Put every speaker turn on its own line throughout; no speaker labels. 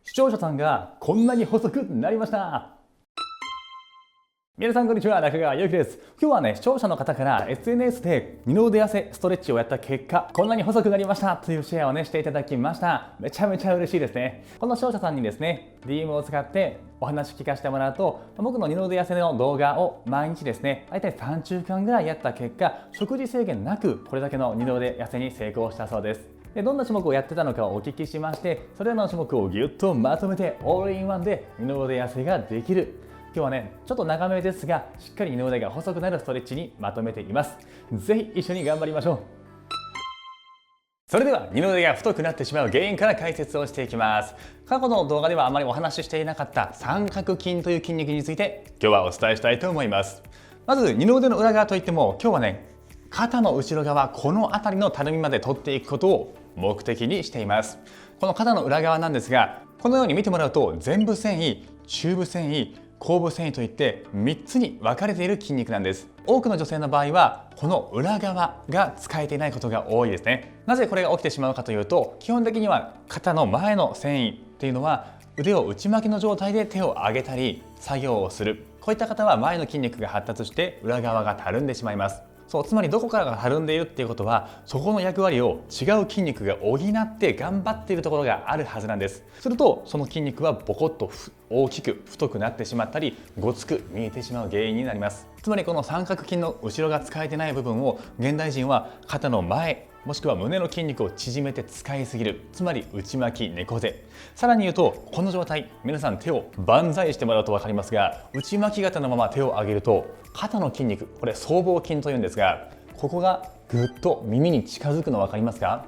視聴者さんがこんなに細くなりました。皆さんこんにちは、中川祐希です。今日はね、視聴者の方から SNS で二の腕痩せストレッチをやった結果、こんなに細くなりましたというシェアをね、していただきました。めちゃめちゃ嬉しいですね。この視聴者さんにですね、DM を使ってお話聞かせてもらうと、僕の二の腕痩せの動画を毎日ですね、大体3週間ぐらいやった結果、食事制限なくこれだけの二の腕痩せに成功したそうです。でどんな種目をやってたのかをお聞きしまして、それらの種目をぎゅっとまとめてオールインワンで二の腕痩せができる。今日はね、ちょっと長めですが、しっかり二の腕が細くなるストレッチにまとめています。ぜひ一緒に頑張りましょう。それでは二の腕が太くなってしまう原因から解説をしていきます。過去の動画ではあまりお話ししていなかった三角筋という筋肉について今日はお伝えしたいと思います。まず二の腕の裏側といっても、今日はね、肩の後ろ側、この辺りのたるみまで取っていくことを目的にしています。この肩の裏側なんですが、このように見てもらうと前部線維、中部線維、後部線維といって3つに分かれている筋肉なんです。多くの女性の場合はこの裏側が使えていないことが多いですね。なぜこれが起きてしまうかというと、基本的には肩の前の線維っていうのは腕を内巻きの状態で手を上げたり作業をする、こういった方は前の筋肉が発達して裏側がたるんでしまいます。つまりどこからがたるんでいるっていうことは、そこの役割を違う筋肉が補って頑張っているところがあるはずなんです。するとその筋肉はボコッと大きく太くなってしまったり、ごつく見えてしまう原因になります。つまりこの三角筋の後ろが使えてない部分を現代人は肩の前もしくは胸の筋肉を縮めて使いすぎる、つまり内巻き猫背。さらに言うと、この状態、皆さん手を万歳してもらうと分かりますが、内巻き型のまま手を上げると肩の筋肉、これ僧帽筋というんですが、ここがぐっと耳に近づくの分かりますか？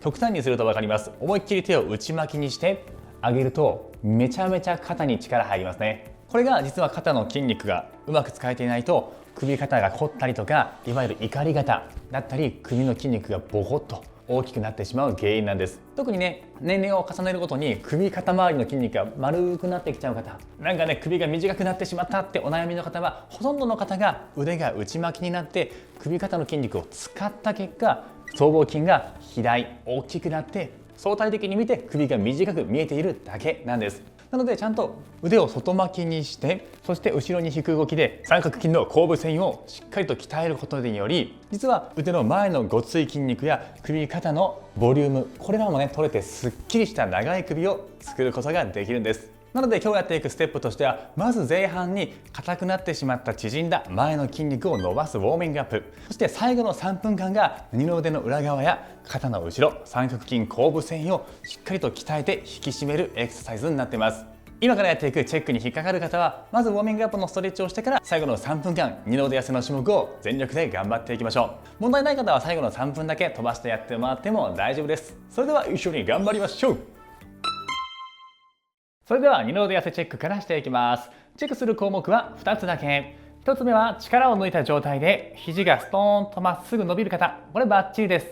極端にすると分かります。思いっきり手を内巻きにして上げるとめちゃめちゃ肩に力入りますね。これが実は肩の筋肉がうまく使えていないと、首肩が凝ったりとか、いわゆる怒り肩だったり、首の筋肉がボコッと大きくなってしまう原因なんです。特にね、年齢を重ねるごとに首肩周りの筋肉が丸くなってきちゃう方、なんかね、首が短くなってしまったってお悩みの方は、ほとんどの方が腕が内巻きになって首肩の筋肉を使った結果、僧帽筋が肥大大きくなって相対的に見て首が短く見えているだけなんです。なのでちゃんと腕を外巻きにして、そして後ろに引く動きで三角筋の後部線維をしっかりと鍛えることにより、実は腕の前のごつい筋肉や首肩のボリューム、これらもね取れてすっきりした長い首を作ることができるんです。なので今日やっていくステップとしては、まず前半に硬くなってしまった縮んだ前の筋肉を伸ばすウォーミングアップ、そして最後の3分間が二の腕の裏側や肩の後ろ、三角筋後部線維をしっかりと鍛えて引き締めるエクササイズになっています。今からやっていくチェックに引っかかる方は、まずウォーミングアップのストレッチをしてから最後の3分間二の腕痩せの種目を全力で頑張っていきましょう。問題ない方は最後の3分だけ飛ばしてやってもらっても大丈夫です。それでは一緒に頑張りましょう。それでは二の腕痩せチェックからしていきます。チェックする項目は2つだけ。1つ目は力を抜いた状態で肘がストーンとまっすぐ伸びる方、これバッチリです。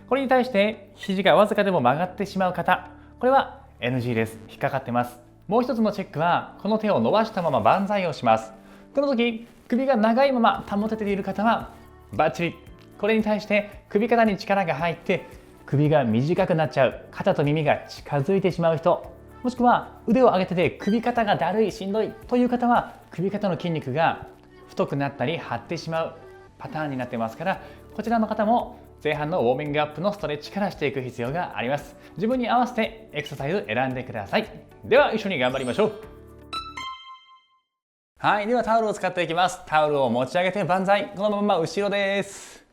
これに対して肘がわずかでも曲がってしまう方、これは NG です。引っかかってます。もう一つのチェックは、この手を伸ばしたまま万歳をします。この時首が長いまま保てている方はバッチリ。これに対して首肩に力が入って首が短くなっちゃう、肩と耳が近づいてしまう人、もしくは腕を上げてて首肩がだるい、しんどいという方は、首肩の筋肉が太くなったり張ってしまうパターンになってますから、こちらの方も前半のウォーミングアップのストレッチからしていく必要があります。自分に合わせてエクササイズ選んでください。では一緒に頑張りましょう。はい、ではタオルを使っていきます。タオルを持ち上げて万歳、このまま後ろです。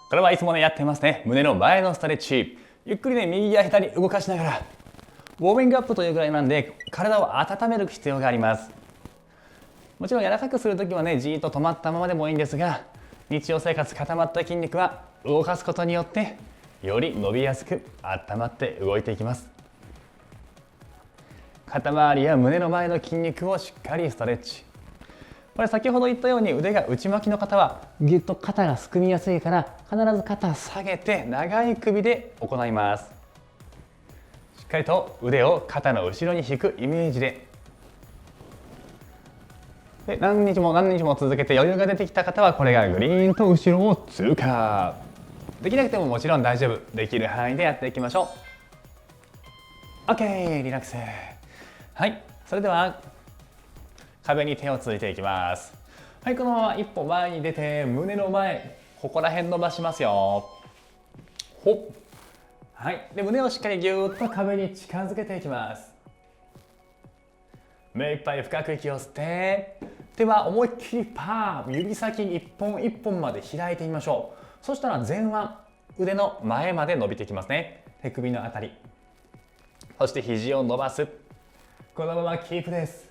これはいつもねやってますね。胸の前のストレッチ、ゆっくりね右や左動かしながら、ウォーミングアップというぐらいなんで体を温める必要があります。もちろん柔らかくするときはね、じーっと止まったままでもいいんですが、日常生活固まった筋肉は動かすことによってより伸びやすく温まって動いていきます。肩周りや胸の前の筋肉をしっかりストレッチ。これ先ほど言ったように腕が内巻きの方はぎゅっと肩がすくみやすいから、必ず肩下げて長い首で行います。しっかりと腕を肩の後ろに引くイメージで、何日も続けて余裕が出てきた方は、これがグリーンと後ろを通過。できなくてももちろん大丈夫。できる範囲でやっていきましょう。 OK、 リラックス。はい、それでは壁に手をついていきます。はい、このまま一歩前に出て胸の前、ここら辺伸ばしますよ。ほっ。はい、で胸をしっかりぎゅーっと壁に近づけていきます。目いっぱい深く息を吸って、手は思いっきりパー、指先一本一本まで開いてみましょう。そしたら前腕、腕の前まで伸びてきますね。手首のあたり。そして肘を伸ばす。このままキープです。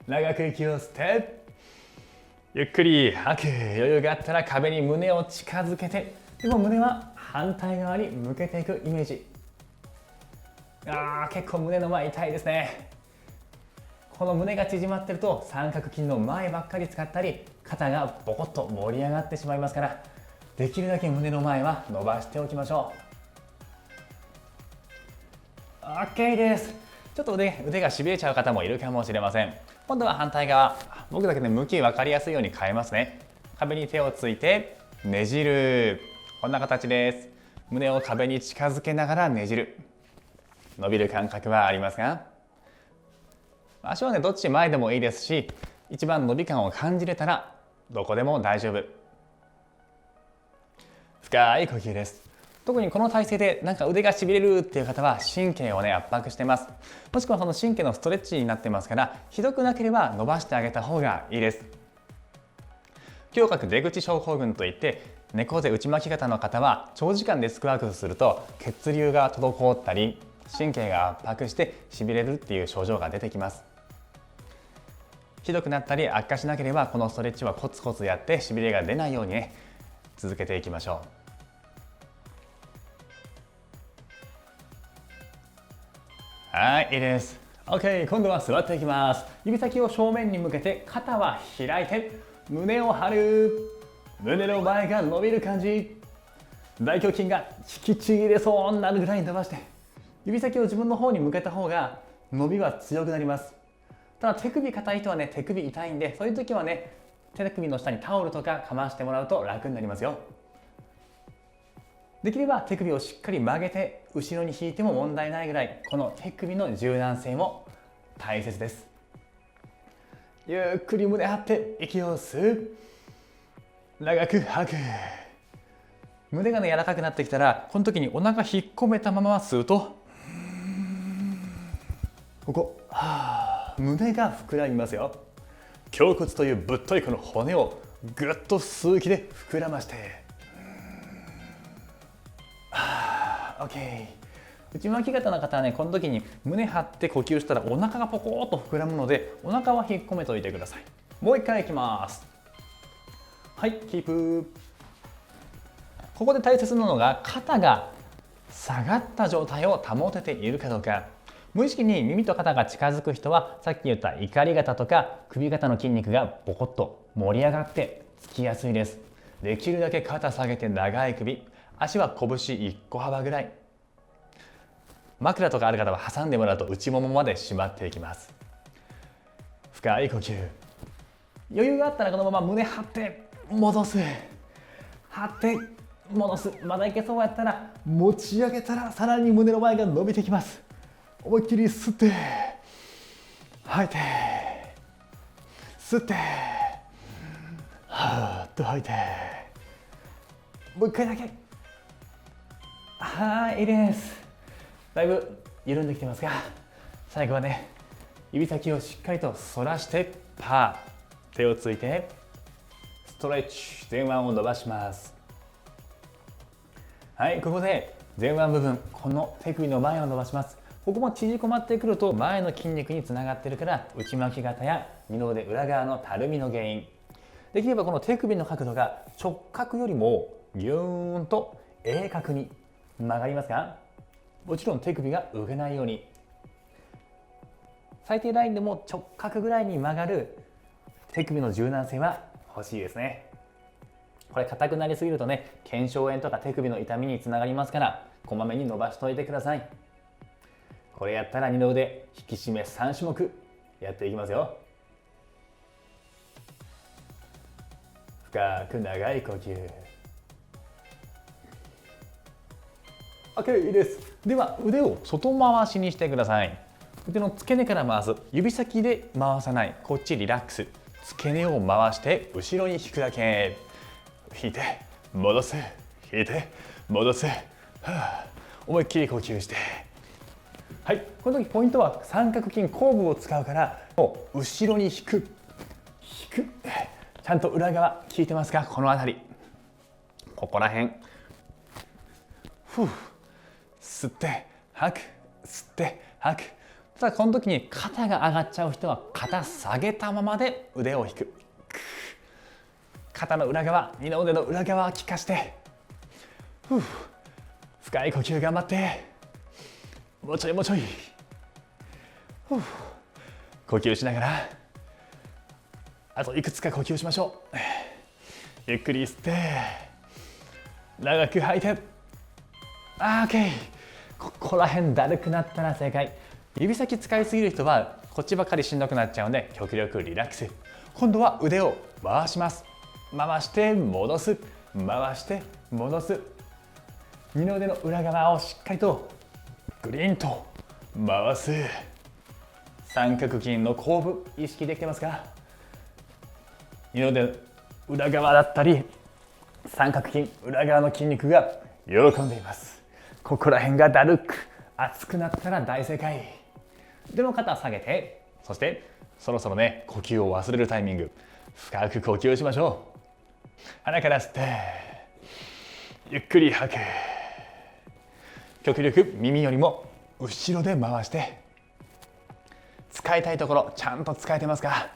長く息を吸って、ゆっくり吐く。余裕があったら壁に胸を近づけて、でも胸は反対側に向けていくイメージ。結構胸の前痛いですね。この胸が縮まってると三角筋の前ばっかり使ったり、肩がボコッと盛り上がってしまいますから、できるだけ胸の前は伸ばしておきましょう。 OK です。ちょっと腕がしびれちゃう方もいるかもしれません。今度は反対側、僕だけで向き分かりやすいように変えますね。壁に手をついてねじる。こんな形です。胸を壁に近づけながらねじる。伸びる感覚はありますか？足はね、どっち前でもいいですし、一番伸び感を感じれたらどこでも大丈夫。深い呼吸です。特にこの体勢でなんか腕がしびれるっていう方は神経をね、圧迫してます。もしくはその神経のストレッチになってますから、ひどくなければ伸ばしてあげた方がいいです。胸郭出口症候群といって、猫背内巻き型の方は長時間デスクワークすると血流が滞ったり、神経が圧迫してしびれるっていう症状が出てきます。ひどくなったり悪化しなければ、このストレッチはコツコツやってしびれが出ないようにね、続けていきましょう。はい、いいです。 OK、 今度は座っていきます。指先を正面に向けて、肩は開いて胸を張る。胸の前が伸びる感じ。大胸筋が引きちぎれそうになるぐらい伸ばして、指先を自分の方に向けた方が伸びは強くなります。ただ手首硬い人はね、手首痛いんで、そういう時はね、手首の下にタオルとかかましてもらうと楽になりますよ。できれば手首をしっかり曲げて後ろに引いても問題ないぐらい、この手首の柔軟性も大切です。ゆっくり胸張って息を吸う。長く吐く。胸がね、柔らかくなってきたら、この時にお腹引っ込めたまま吸うと、ここ胸が膨らみますよ。胸骨というぶっといこの骨をぐっと吸う息で膨らまして、OK。 内巻き型の方はね、この時に胸張って呼吸したらお腹がポコーっと膨らむので、お腹は引っ込めておいてください。もう一回いきます。はい、キープ。ここで大切なのが、肩が下がった状態を保てているかどうか。無意識に耳と肩が近づく人は、さっき言った怒り肩とか首肩の筋肉がボコッと盛り上がってつきやすいです。できるだけ肩下げて長い首、足は拳1個幅ぐらい。枕とかある方は挟んでもらうと内ももまで締まっていきます。深い呼吸。余裕があったらこのまま胸張って戻す。張って戻す。まだいけそうやったら持ち上げたら、さらに胸の前が伸びてきます。思いっきり吸って吐いて、吸ってはーっと吐いて、もう一回だけ。はい、いいです。だいぶ緩んできてますが、最後はね、指先をしっかりと反らしてパー、手をついてストレッチ、前腕を伸ばします。はい、ここで前腕部分、この手首の前を伸ばします。ここも縮こまってくると前の筋肉につながっているから、内巻き型や二の腕裏側のたるみの原因。できればこの手首の角度が直角よりもギューンと鋭角に曲がりますが、もちろん手首が浮けないように、最低ラインでも直角ぐらいに曲がる手首の柔軟性は欲しいですね。これ硬くなりすぎるとね、腱鞘炎とか手首の痛みにつながりますから、こまめに伸ばしておいてください。これやったら二の腕引き締め3種目やっていきますよ。深く長い呼吸。 OK、いいです。では腕を外回しにしてください。腕の付け根から回す。指先で回さない。こっちリラックス。付け根を回して後ろに引くだけ。引いて戻す、引いて戻す、思いっきり呼吸して。はい、この時ポイントは三角筋後部を使うからもう後ろに引く、引く。ちゃんと裏側効いてますか？この辺り、ここら辺。吸って吐く、吸って吐く。ただこの時に肩が上がっちゃう人は肩下げたままで腕を引く。肩の裏側、二の腕の裏側を効かして、深い呼吸頑張って、もうちょいもうちょい。呼吸しながらあといくつか呼吸しましょう。ゆっくり吸って長く吐いて、OK。 ここら辺だるくなったら正解。指先使いすぎる人はこっちばかりしんどくなっちゃうので極力リラックス。今度は腕を回します。回して戻す、回して戻す。二の腕の裏側をしっかりとグリーンと回す。三角筋の後部意識できてますか？二の腕裏側だったり三角筋裏側の筋肉が喜んでいます。ここら辺がだるく熱くなったら大正解。でも肩下げて、そしてそろそろね呼吸を忘れるタイミング、深く呼吸しましょう。鼻から吸ってゆっくり吐く。極力耳よりも後ろで回して、使いたいところちゃんと使えてますか？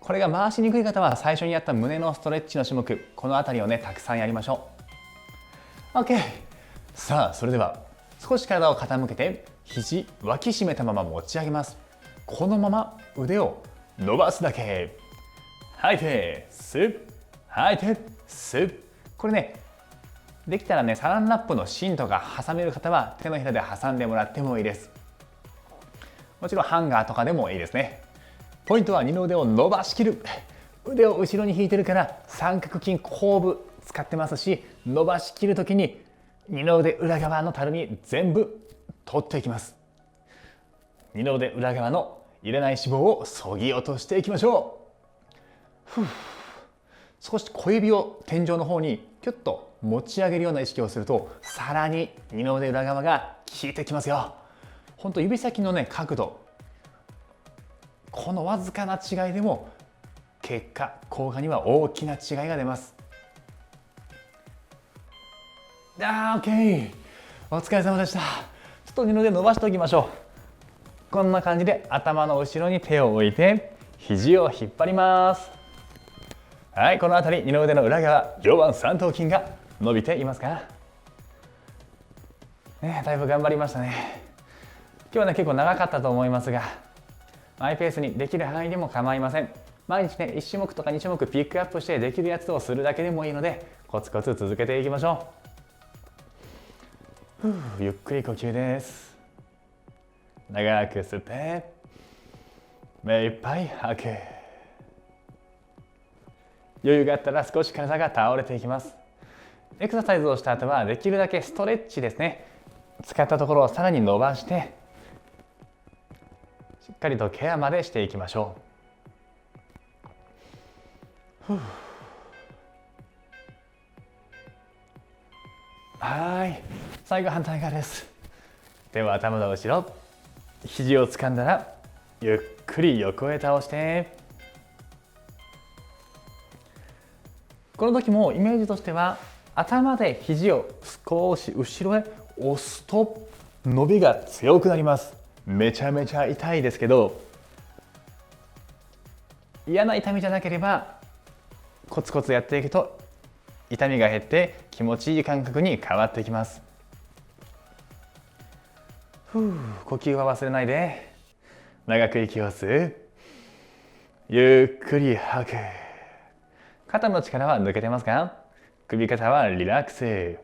これが回しにくい方は最初にやった胸のストレッチの種目、この辺りをねたくさんやりましょう。 OK。 さあそれでは少し体を傾けて肘脇締めたまま持ち上げます。このまま腕を伸ばすだけ。吐いて吸う、吐いて吸う。これねできたらねサランラップの芯とか挟める方は手のひらで挟んでもらってもいいです。もちろんハンガーとかでもいいですね。ポイントは二の腕を伸ばしきる。腕を後ろに引いてるから三角筋後部使ってますし、伸ばしきるときに二の腕裏側のたるみ全部取っていきます。二の腕裏側の入れない脂肪をそぎ落としていきましょう。少し小指を天井の方にキュッと持ち上げるような意識をすると、さらに二の腕裏側が効いてきますよ。ほんと指先のね角度、このわずかな違いでも結果効果には大きな違いが出ます。OK。 お疲れ様でした。ちょっと二の腕伸ばしておきましょう。こんな感じで頭の後ろに手を置いて肘を引っ張ります。はい、この辺り二の腕の裏側、上腕三頭筋が伸びていますか？ね、だいぶ頑張りましたね。今日はね結構長かったと思いますが、マイペースにできる範囲でも構いません。毎日ね1種目とか2種目ピックアップしてできるやつをするだけでもいいので、コツコツ続けていきましょう。ゆっくり呼吸です。長く吸って目いっぱい吐く。余裕があったら少し体が倒れていきます。エクササイズをした後はできるだけストレッチですね。使ったところをさらに伸ばしてしっかりとケアまでしていきましょう。はい、最後反対側です。手は頭の後ろ、肘を掴んだらゆっくり横へ倒して、この時もイメージとしては頭で肘を少し後ろへ押すと伸びが強くなります。めちゃめちゃ痛いですけど、嫌な痛みじゃなければコツコツやっていくと痛みが減って気持ちいい感覚に変わっていきます。呼吸は忘れないで。長く息を吸う、ゆっくり吐く。肩の力は抜けてますか？首肩はリラックス。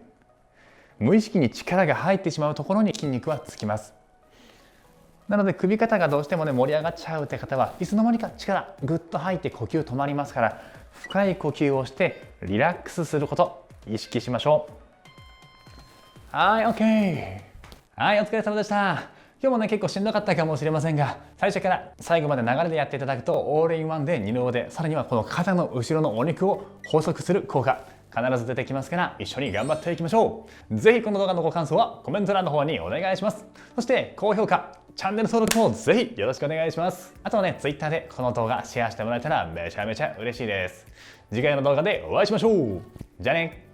無意識に力が入ってしまうところに筋肉はつきます。なので首肩がどうしてもね盛り上がっちゃうって方はいつの間にか力ぐっと入って呼吸止まりますから、深い呼吸をしてリラックスすること意識しましょう。はい、 OK。はい、お疲れ様でした。今日もね、結構しんどかったかもしれませんが、最初から最後まで流れでやっていただくと、オールインワンで二の腕、さらにはこの肩の後ろのお肉を細くする効果、必ず出てきますから、一緒に頑張っていきましょう。ぜひこの動画のご感想はコメント欄の方にお願いします。そして、高評価、チャンネル登録もぜひよろしくお願いします。あとはね、Twitter でこの動画シェアしてもらえたらめちゃめちゃ嬉しいです。次回の動画でお会いしましょう。じゃあね。